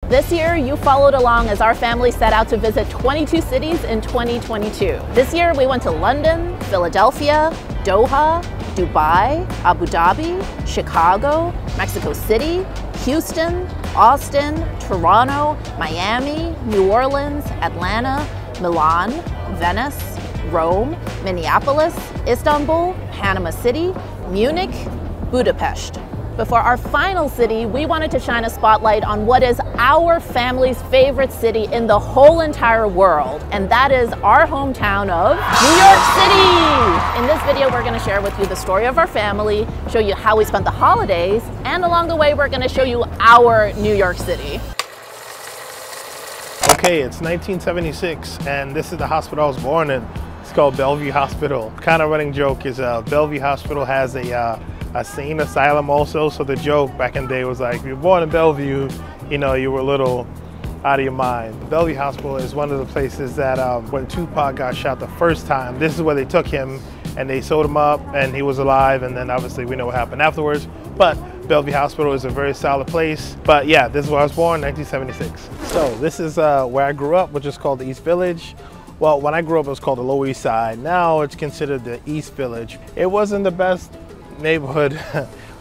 This year, you followed along as our family set out to visit 22 cities in 2022. This year, we went to London, Philadelphia, Doha, Dubai, Abu Dhabi, Chicago, Mexico City, Houston, Austin, Toronto, Miami, New Orleans, Atlanta, Milan, Venice, Rome, Minneapolis, Istanbul, Panama City, Munich, Budapest. But for our final city, we wanted to shine a spotlight on what is our family's favorite city in the whole entire world, and that is our hometown of New York City! In this video, we're gonna share with you the story of our family, show you how we spent the holidays, and along the way, we're gonna show you our New York City. Okay, it's 1976, and this is the hospital I was born in. It's called Bellevue Hospital. Kind of running joke is Bellevue Hospital has a sane asylum also, so the joke back in the day was like, if you were born in Bellevue, you know, you were a little out of your mind. Bellevue Hospital is one of the places that when Tupac got shot the first time, this is where they took him and they sewed him up and he was alive, and then obviously we know what happened afterwards. But Bellevue Hospital is a very solid place. But yeah, this is where I was born, 1976. So this is where I grew up, which is called the East Village. Well, when I grew up, it was called the Lower East Side. Now it's considered the East Village. It wasn't the best neighborhood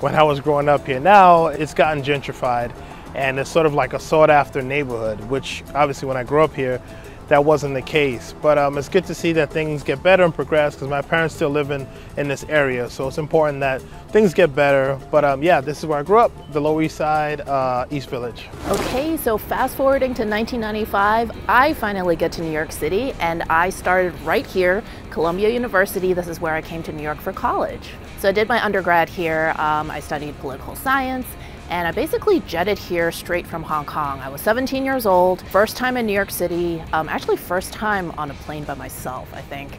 when I was growing up here. Now it's gotten gentrified and it's sort of like a sought after neighborhood, which obviously when I grew up here, that wasn't the case. But it's good to see that things get better and progress because my parents still live in this area. So it's important that things get better. But yeah, this is where I grew up, the Lower East Side, East Village. Okay, so fast forwarding to 1995, I finally get to New York City and I started right here, Columbia University. This is where I came to New York for college. So I did my undergrad here. I studied political science. And I basically jetted here straight from Hong Kong. I was 17 years old, first time in New York City, actually first time on a plane by myself, I think.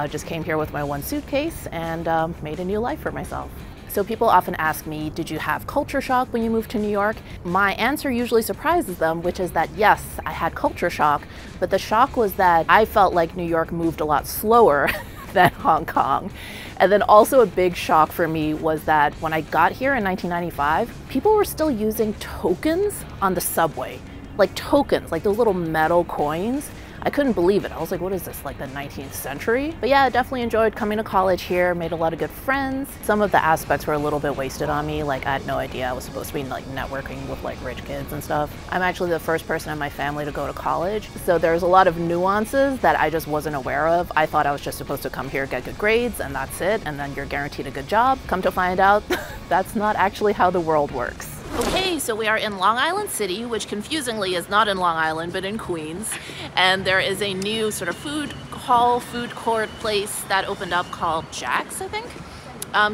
Just came here with my one suitcase and made a new life for myself. So people often ask me, did you have culture shock when you moved to New York? My answer usually surprises them, which is that yes, I had culture shock, but the shock was that I felt like New York moved a lot slower than Hong Kong. And then also a big shock for me was that when I got here in 1995, people were still using tokens on the subway. Like tokens, like those little metal coins. I couldn't believe it. I was like, what is this, like the 19th century? But yeah, I definitely enjoyed coming to college here, made a lot of good friends. Some of the aspects were a little bit wasted on me. Like I had no idea I was supposed to be like networking with like rich kids and stuff. I'm actually the first person in my family to go to college. So there's a lot of nuances that I just wasn't aware of. I thought I was just supposed to come here, get good grades, and that's it. And then you're guaranteed a good job. Come to find out, that's not actually how the world works. Okay, so we are in Long Island City, which confusingly is not in Long Island, but in Queens. And there is a new sort of food court place that opened up called Jack's, I think.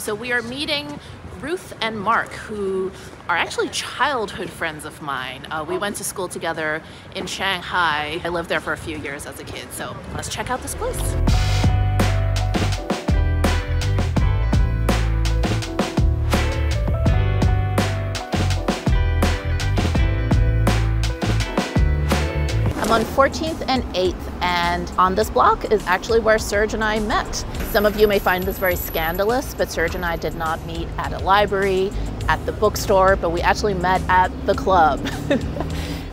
So we are meeting Ruth and Mark, who are actually childhood friends of mine. We went to school together in Shanghai. I lived there for a few years as a kid, so let's check out this place. I'm on 14th and 8th, and on this block is actually where Serge and I met. Some of you may find this very scandalous, but Serge and I did not meet at a library, at the bookstore, but we actually met at the club.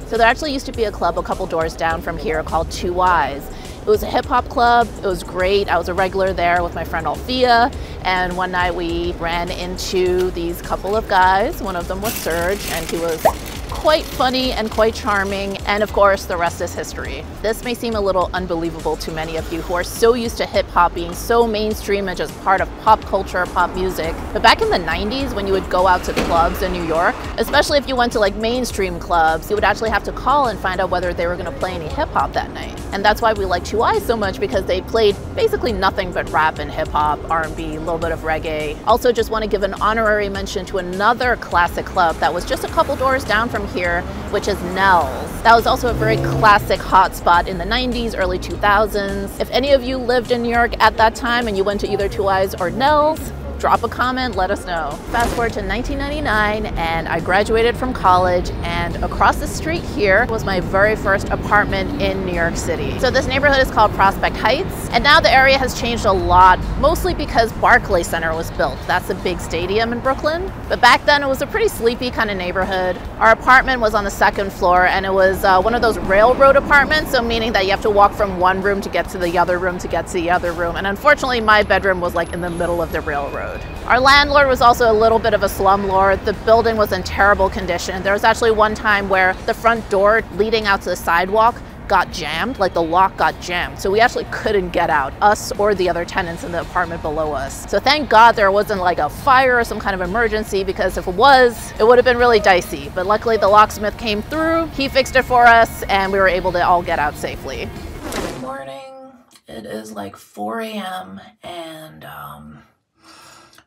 So there actually used to be a club a couple doors down from here called Two Y's. It was a hip hop club. It was great. I was a regular there with my friend Althea, and one night we ran into these couple of guys. One of them was Serge, and he was quite funny and quite charming, and of course the rest is history. This may seem a little unbelievable to many of you who are so used to hip-hop being so mainstream and just part of pop culture, pop music, but back in the 90s when you would go out to clubs in New York, especially if you went to like mainstream clubs, you would actually have to call and find out whether they were going to play any hip-hop that night. And that's why we like Two Eyes so much, because they played basically nothing but rap and hip-hop, R&B, a little bit of reggae. Also just want to give an honorary mention to another classic club that was just a couple doors down from here, which is Nell's. That was also a very classic hotspot in the 90s, early 2000s. If any of you lived in New York at that time and you went to either Two Eyes or Nell's, drop a comment, let us know. Fast forward to 1999 and I graduated from college, and across the street here was my very first apartment in New York City. So this neighborhood is called Prospect Heights, and now the area has changed a lot, mostly because Barclays Center was built. That's a big stadium in Brooklyn. But back then it was a pretty sleepy kind of neighborhood. Our apartment was on the second floor, and it was one of those railroad apartments, so meaning that you have to walk from one room to get to the other room to get to the other room. And unfortunately, my bedroom was like in the middle of the railroad. Our landlord was also a little bit of a slumlord. The building was in terrible condition. There was actually one time where the front door leading out to the sidewalk got jammed, like the lock got jammed. So we actually couldn't get out, us or the other tenants in the apartment below us. So thank God there wasn't like a fire or some kind of emergency, because if it was, it would have been really dicey. But luckily the locksmith came through, he fixed it for us, and we were able to all get out safely. Good morning. It is like 4 a.m. and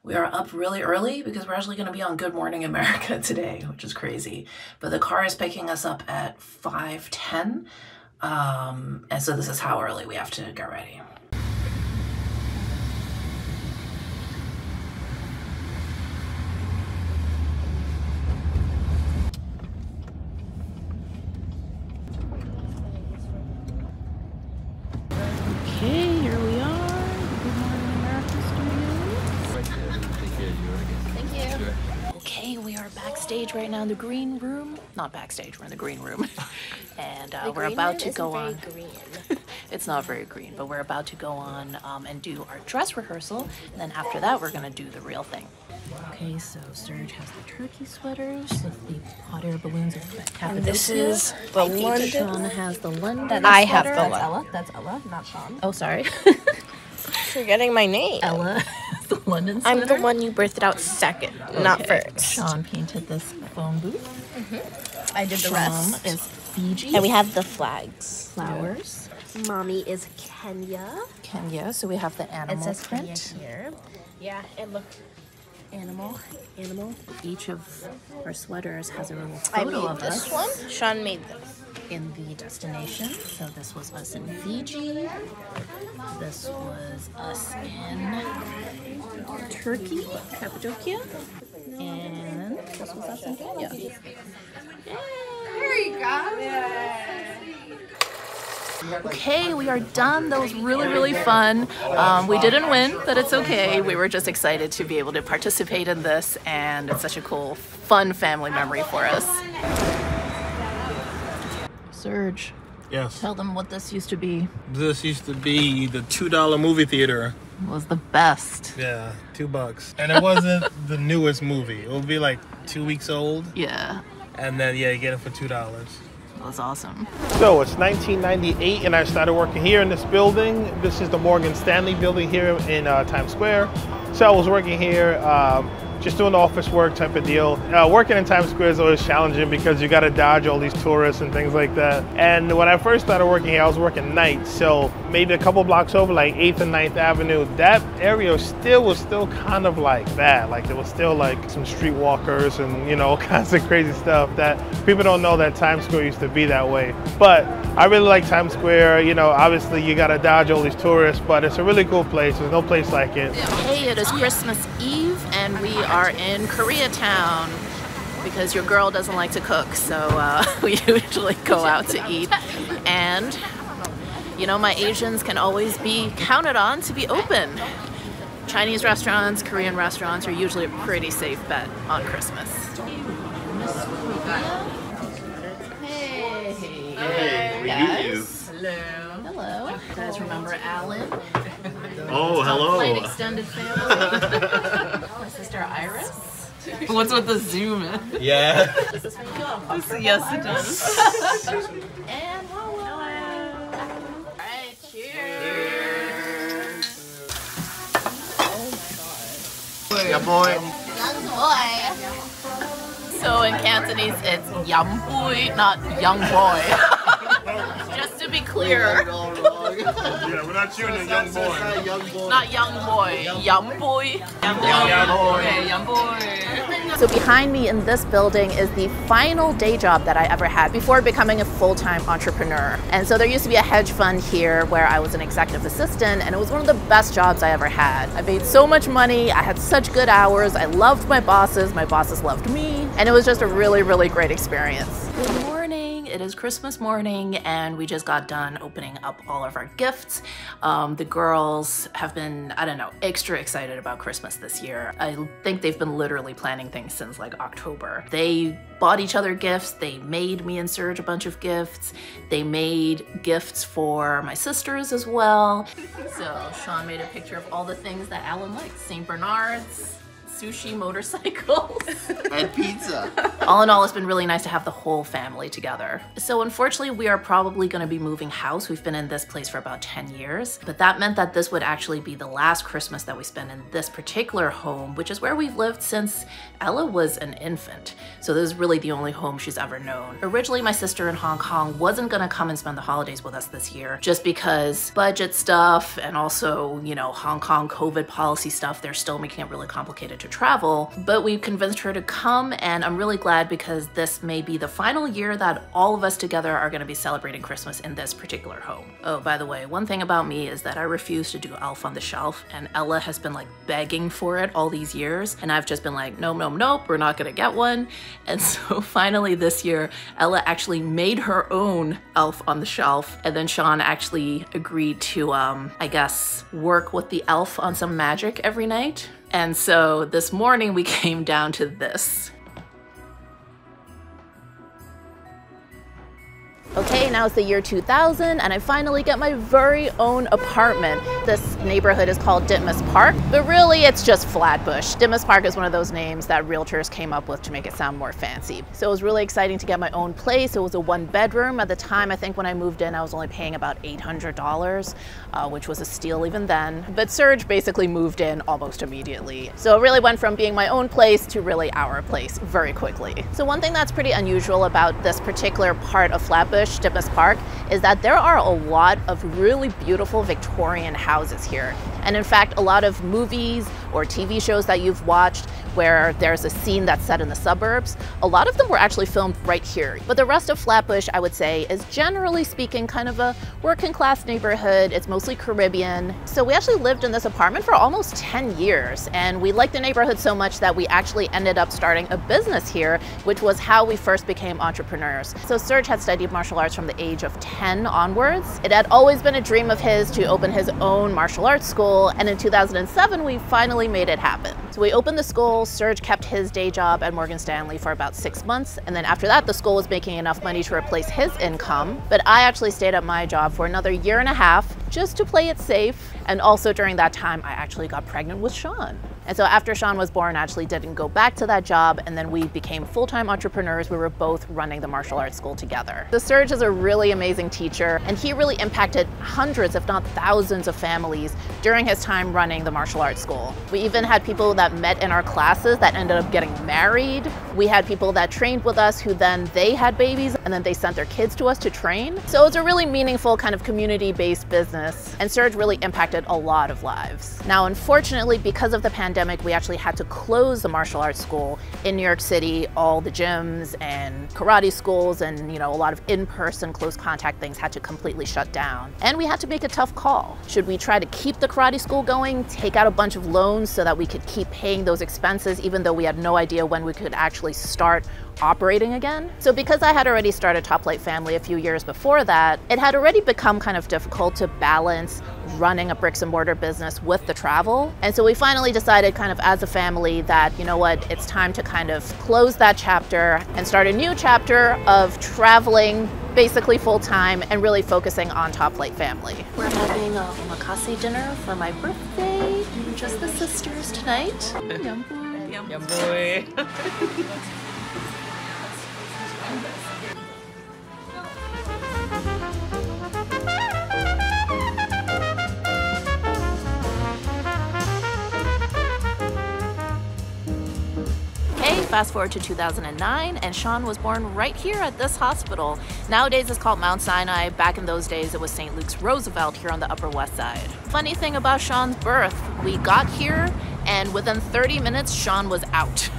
we are up really early because we're actually going to be on Good Morning America today, which is crazy. But the car is picking us up at 5:10. And so this is how early we have to get ready. Okay, here we are. Good Morning America Studios. Thank you. Okay, we are backstage right now in the green room. Not backstage, we're in the green room. And we're about to go on. It's not very green, but we're about to go on and do our dress rehearsal. And then after that, we're gonna do the real thing. Okay, so Serge has the turkey sweaters with the hot air balloons of Cappadocia. And this is the London. Sean has the London. I have the That's one. Ella. That's Ella, not Sean. Oh, sorry. Forgetting my name. Ella, the London sweater. I'm the one you birthed out second, not first. Sean painted this phone booth. I did the rest. Is Fiji. And we have the flags. Flowers. Mommy is Kenya. Kenya. So we have the animal It says Kenya print. here. Yeah, and look. Animal. Each of our sweaters has a little I photo made of this us one. Sean made this. in the destination. So this was us in Fiji. This was us in Turkey, Cappadocia. And this was us in Kenya. There you go. Okay, we are done. That was really, really fun. We didn't win, but it's okay. We were just excited to be able to participate in this, and it's such a cool, fun family memory for us. Serge, Yes. tell them what this used to be. This used to be the $2 movie theater. It was the best. Yeah, $2. And it wasn't the newest movie. It would be like 2 weeks old. Yeah, And then, yeah, you get it for $2. it was awesome. So it's 1998 and I started working here in this building. This is the Morgan Stanley building here in Times Square. So I was working here, just doing office work type of deal. Working in Times Square is always challenging because you got to dodge all these tourists and things like that. And when I first started working here, I was working nights. So maybe a couple blocks over, like 8th and 9th Avenue, that area was still kind of like that. Like there was still like some streetwalkers and, you know, all kinds of crazy stuff that people don't know that Times Square used to be that way. But I really like Times Square. You know, obviously you got to dodge all these tourists, but it's a really cool place. There's no place like it. Hey, it is Christmas Eve, and we are in Koreatown because your girl doesn't like to cook, so we usually go out to eat. And you know, my Asians can always be counted on to be open. Chinese restaurants, Korean restaurants are usually a pretty safe bet on Christmas. Hey, guys. Hello. You guys remember Alan? Oh, hello. My extended family. My sister Iris. What's with the zoom in? Yeah. Does this make you uncomfortable? Yes, it does. And hello. All right, cheers. Oh my god. Yeah, boy. So in Cantonese, it's yum boy, not young boy. Just to be clear. Yeah, we're not shooting a young boy. Not young boy. Young boy. Okay, young boy. So behind me in this building is the final day job that I ever had before becoming a full-time entrepreneur. And so there used to be a hedge fund here where I was an executive assistant, and it was one of the best jobs I ever had. I made so much money, I had such good hours, I loved my bosses loved me, and it was just a really, really great experience. Good morning, it is Christmas morning, and we just got done opening up all of our gifts. The girls have been, I don't know, extra excited about Christmas this year. I think they've been literally planning things since like October. They bought each other gifts, they made me and Serge a bunch of gifts, they made gifts for my sisters as well. So Sean made a picture of all the things that Alan likes. St. Bernard's, sushi, motorcycles, and pizza. All in all, it's been really nice to have the whole family together. So unfortunately, we are probably going to be moving house. We've been in this place for about 10 years, but that meant that this would actually be the last Christmas that we spend in this particular home, which is where we've lived since Ella was an infant. So this is really the only home she's ever known. Originally, my sister in Hong Kong wasn't going to come and spend the holidays with us this year, just because budget stuff and also, you know, Hong Kong COVID policy stuff, they're still making it really complicated to travel, but we convinced her to come, and I'm really glad because this may be the final year that all of us together are going to be celebrating Christmas in this particular home. Oh, by the way, one thing about me is that I refuse to do Elf on the Shelf, and Ella has been like begging for it all these years, and I've just been like, nope, nope, nope, we're not gonna get one. And so finally this year, Ella actually made her own Elf on the Shelf, and then Sean actually agreed to, I guess, work with the elf on some magic every night. And so this morning we came down to this. Okay, now it's the year 2000 and I finally get my very own apartment. This neighborhood is called Ditmas Park, but really it's just Flatbush. Ditmas Park is one of those names that realtors came up with to make it sound more fancy. So it was really exciting to get my own place. It was a 1-bedroom. At the time, I think when I moved in, I was only paying about $800, which was a steal even then. But Serge basically moved in almost immediately. So it really went from being my own place to really our place very quickly. So one thing that's pretty unusual about this particular part of Flatbush, Ditmas Park, is that there are a lot of really beautiful Victorian houses here. And in fact, a lot of movies or TV shows that you've watched where there's a scene that's set in the suburbs, a lot of them were actually filmed right here. But the rest of Flatbush, I would say, is generally speaking kind of a working class neighborhood. It's mostly Caribbean. So we actually lived in this apartment for almost 10 years. And we liked the neighborhood so much that we actually ended up starting a business here, which was how we first became entrepreneurs. So Serge had studied martial arts from the age of 10 onwards. It had always been a dream of his to open his own martial arts school. And in 2007, we finally made it happen. So we opened the school. Serge kept his day job at Morgan Stanley for about 6 months. And then after that, the school was making enough money to replace his income. But I actually stayed at my job for another 1.5 years just to play it safe. And also during that time, I actually got pregnant with Sean. And so after Sean was born, I actually didn't go back to that job. And then we became full-time entrepreneurs. We were both running the martial arts school together. So Serge is a really amazing teacher, and he really impacted hundreds, if not thousands of families during his time running the martial arts school. We even had people that met in our classes that ended up getting married. We had people that trained with us who then they had babies and then they sent their kids to us to train. So it's a really meaningful kind of community-based business, and Serge really impacted a lot of lives. Now, unfortunately, because of the pandemic, we actually had to close the martial arts school in New York City. All the gyms and karate schools and, you know, a lot of in-person close contact things had to completely shut down. And we had to make a tough call. Should we try to keep the karate school going, take out a bunch of loans so that we could keep paying those expenses, even though we had no idea when we could actually start operating again? So because I had already started Top Plate Family a few years before that, it had already become kind of difficult to balance running a bricks and mortar business with the travel. And so we finally decided kind of as a family that, you know what, it's time to kind of close that chapter and start a new chapter of traveling basically full-time and really focusing on Top Plate Family. We're having a omakase dinner for my birthday, just the sisters tonight. Yum boy. Yum boy. Okay, fast forward to 2009, and Sean was born right here at this hospital. Nowadays it's called Mount Sinai. Back in those days it was St. Luke's Roosevelt here on the Upper West Side. Funny thing about Sean's birth, we got here and within 30 minutes, Sean was out.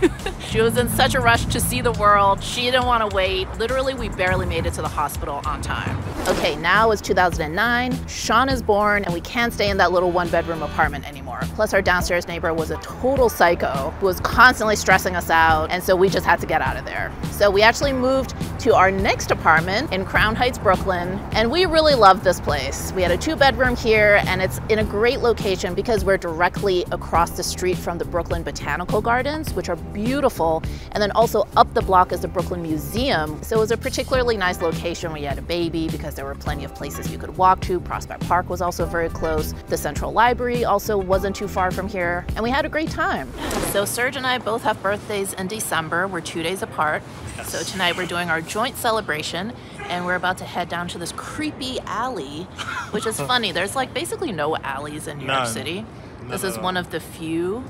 She was in such a rush to see the world. She didn't want to wait. Literally, we barely made it to the hospital on time. Okay, now it's 2009. Sean is born, and we can't stay in that little one-bedroom apartment anymore. Plus, our downstairs neighbor was a total psycho who was constantly stressing us out, and so we just had to get out of there. So we actually moved to our next apartment in Crown Heights, Brooklyn, and we really loved this place. We had a 2-bedroom here, and it's in a great location because we're directly across the street from the Brooklyn Botanical Gardens, which are beautiful, and then also up the block is the Brooklyn Museum. So it was a particularly nice location when you had a baby because there were plenty of places you could walk to. Prospect Park was also very close. The Central Library also wasn't too far from here, and we had a great time. So Serge and I both have birthdays in December. We're 2 days apart. So tonight we're doing our joint celebration, and we're about to head down to this creepy alley, which is funny. There's like basically no alleys in New York City. This is one of the few.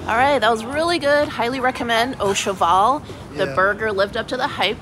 All right, that was really good. Highly recommend Au Cheval. The burger lived up to the hype.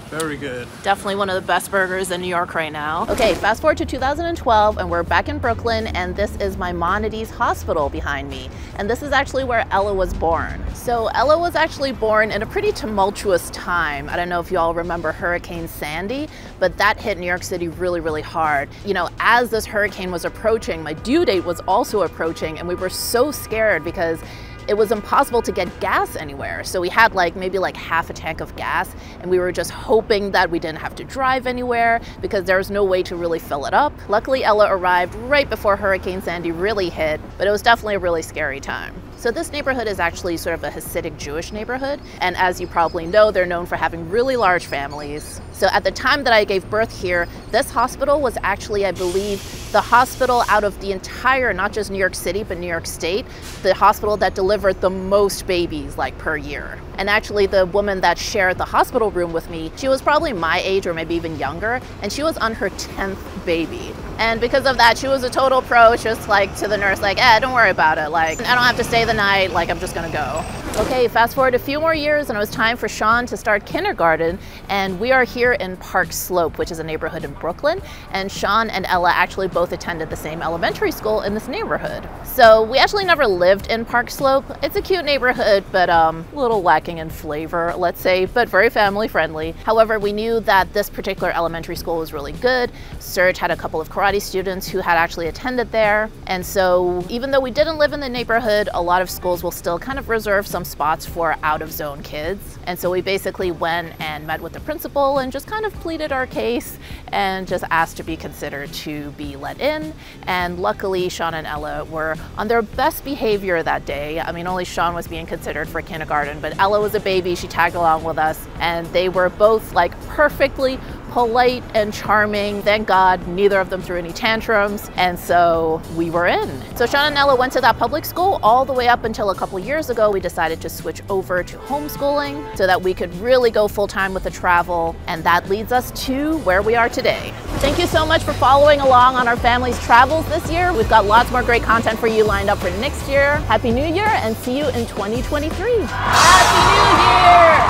Very good. Definitely one of the best burgers in New York right now. Okay, fast forward to 2012 and we're back in Brooklyn, and this is Maimonides Hospital behind me. And this is actually where Ella was born. So Ella was actually born in a pretty tumultuous time. I don't know if you all remember Hurricane Sandy, but that hit New York City really, really hard. You know, as this hurricane was approaching, my due date was also approaching, and we were so scared because it was impossible to get gas anywhere. So we had maybe half a tank of gas, and we were just hoping that we didn't have to drive anywhere because there was no way to really fill it up. Luckily, Ella arrived right before Hurricane Sandy really hit, but it was definitely a really scary time. So this neighborhood is actually sort of a Hasidic Jewish neighborhood, and as you probably know, they're known for having really large families. So at the time that I gave birth here, this hospital was actually, I believe, the hospital out of the entire, not just New York City, but New York State, the hospital that delivered the most babies per year. And actually the woman that shared the hospital room with me, she was probably my age or maybe even younger, and she was on her 10th baby. And because of that, she was a total pro, just to the nurse, don't worry about it. I don't have to stay the night, I'm just gonna go. Okay, fast forward a few more years and it was time for Sean to start kindergarten, and we are here in Park Slope, which is a neighborhood in Brooklyn, and Sean and Ella actually both attended the same elementary school in this neighborhood. So we actually never lived in Park Slope. It's a cute neighborhood, but a little lacking in flavor, let's say, but very family friendly. However, we knew that this particular elementary school was really good. Serge had a couple of karate students who had actually attended there, and so even though we didn't live in the neighborhood, a lot of schools will still kind of reserve some spots for out-of-zone kids. And so we basically went and met with the principal and just kind of pleaded our case and just asked to be considered to be let in. And luckily, Sean and Ella were on their best behavior that day. I mean, only Sean was being considered for kindergarten, but Ella was a baby. She tagged along with us, and they were both perfectly polite and charming. Thank God neither of them threw any tantrums, and so we were in. So Sean and Ella went to that public school all the way up until a couple years ago. We decided to switch over to homeschooling so that we could really go full-time with the travel, and that leads us to where we are today. Thank you so much for following along on our family's travels this year. We've got lots more great content for you lined up for next year. Happy New Year, and see you in 2023. Happy New Year!